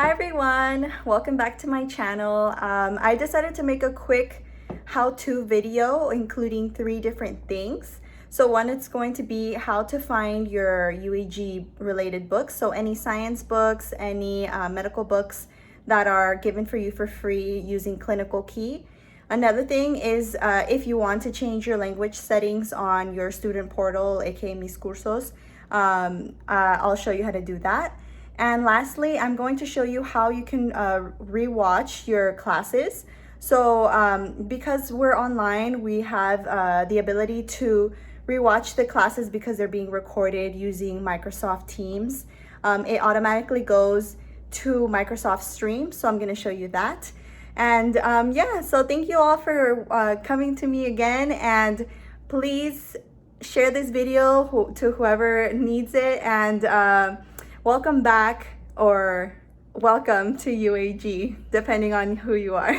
Hi everyone, welcome back to my channel. I decided to make a quick how-to video including 3 different things. So one, it's going to be how to find your UAG related books. So any science books, any medical books that are given for you for free using Clinical Key. Another thing is if you want to change your language settings on your student portal, aka Miscursos, I'll show you how to do that. And lastly, I'm going to show you how you can rewatch your classes. So because we're online, we have the ability to rewatch the classes because they're being recorded using Microsoft Teams. It automatically goes to Microsoft Stream, so I'm going to show you that. And yeah, so thank you all for coming to me again, and please share this video to whoever needs it, and welcome back or welcome to UAG, depending on who you are.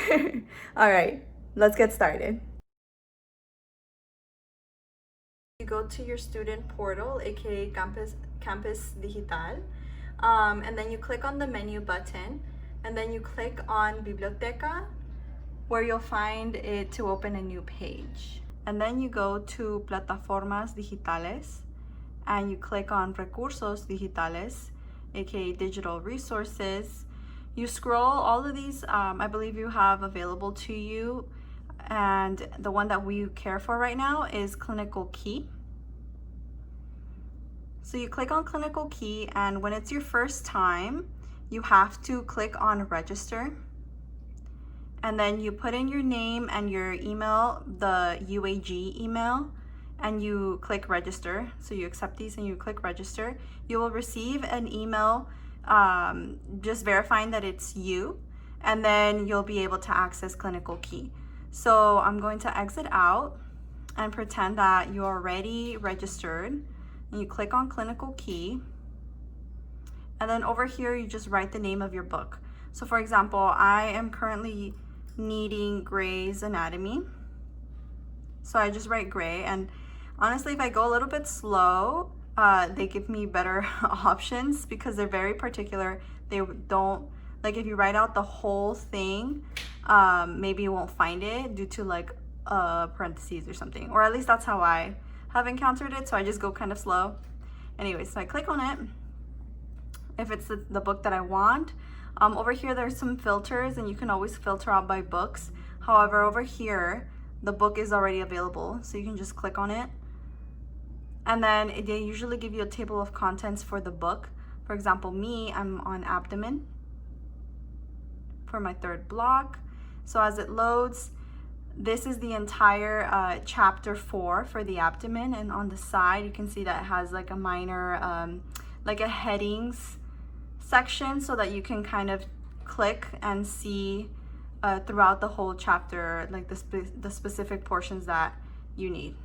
All right, let's get started. You go to your student portal, aka Campus Digital, and then you click on the menu button, and then you click on Biblioteca, where you'll find it to open a new page. And then you go to Plataformas Digitales, and you click on Recursos Digitales, aka Digital Resources. You scroll, all of these I believe you have available to you, and the one that we care for right now is Clinical Key. So you click on Clinical Key, and when it's your first time, you have to click on Register. And then you put in your name and your email, the UAG email, and you click register. So you accept these and you click register. You will receive an email just verifying that it's you, and then you'll be able to access Clinical Key. So I'm going to exit out and pretend that you're already registered, and you click on Clinical Key. And then over here, you just write the name of your book. So for example, I am currently needing Grey's Anatomy. So I just write Grey, and honestly, if I go a little bit slow, they give me better options because they're very particular. They don't, like if you write out the whole thing, maybe you won't find it due to like parentheses or something, or at least that's how I have encountered it. So I just go kind of slow. Anyway, so I click on it. If it's the book that I want, over here there's some filters, and you can always filter out by books. However, over here the book is already available, so you can just click on it, and then they usually give you a table of contents for the book. For example, me, I'm on abdomen for my 3rd block. So as it loads, this is the entire chapter 4 for the abdomen, and on the side you can see that it has like a minor like a headings section, so that you can kind of click and see throughout the whole chapter, like the specific portions that you need.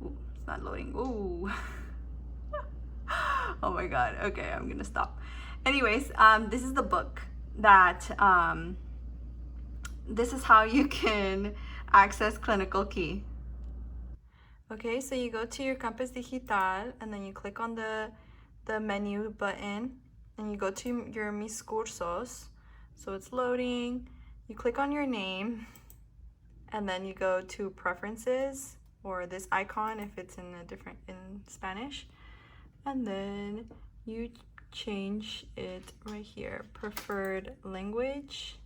Ooh, it's not loading. Ooh. Oh my god. Okay, I'm gonna stop. Anyways, this is the book that this is how you can access Clinical Key. Okay, so you go to your Campus Digital, and then you click on the menu button, and you go to your Miscursos. So it's loading. You click on your name, and then you go to Preferences, or this icon if it's in Spanish, and then you change it right here, preferred language,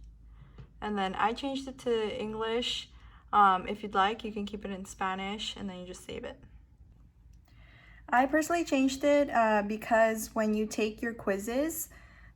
and then I changed it to English. If you'd like, you can keep it in Spanish, and then you just save it. I personally changed it because when you take your quizzes,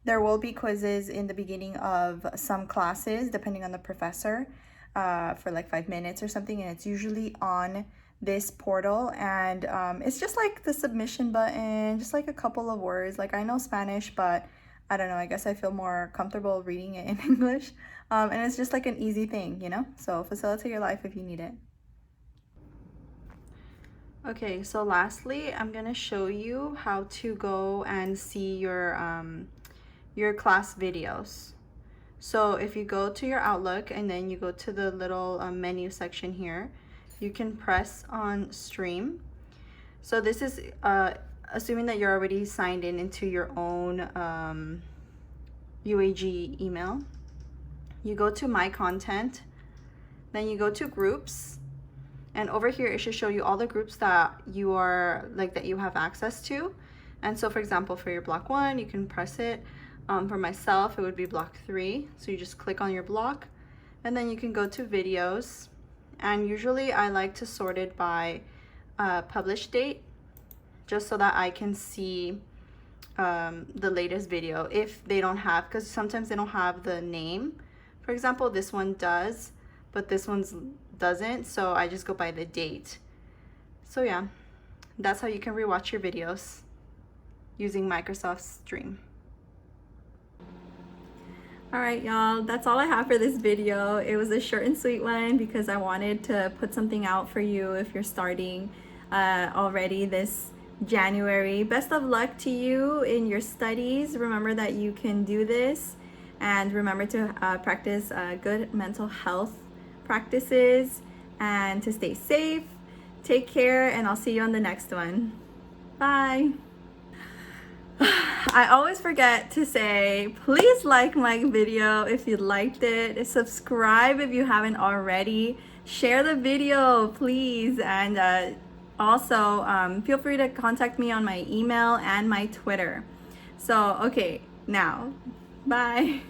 there will be quizzes in the beginning of some classes, depending on the professor, for like 5 minutes or something, and it's usually on this portal, and it's just like the submission button, just like a couple of words. Like I know Spanish, but I don't know, I guess I feel more comfortable reading it in English, and it's just like an easy thing, you know, so facilitate your life if you need it. Okay, so lastly, I'm gonna show you how to go and see your class videos. So if you go to your Outlook, and then you go to the little menu section here, you can press on Stream. So this is assuming that you're already signed in into your own UAG email. You go to My Content, then you go to Groups, and over here it should show you all the groups that you are that you have access to. And so for example, for your block 1, you can press it. For myself, it would be block 3. So you just click on your block, and then you can go to videos. And usually I like to sort it by publish date, just so that I can see the latest video if they don't have, because sometimes they don't have the name. For example, this one does, but this one's doesn't, so I just go by the date. So yeah, that's how you can rewatch your videos using Microsoft Stream. All right, y'all, that's all I have for this video. It was a short and sweet one because I wanted to put something out for you if you're starting already this January. Best of luck to you in your studies. Remember that you can do this, and remember to practice good mental health practices and to stay safe. Take care, and I'll see you on the next one. Bye. I always forget to say, please like my video if you liked it, subscribe if you haven't already, share the video please, and also feel free to contact me on my email and my Twitter. So okay, now bye.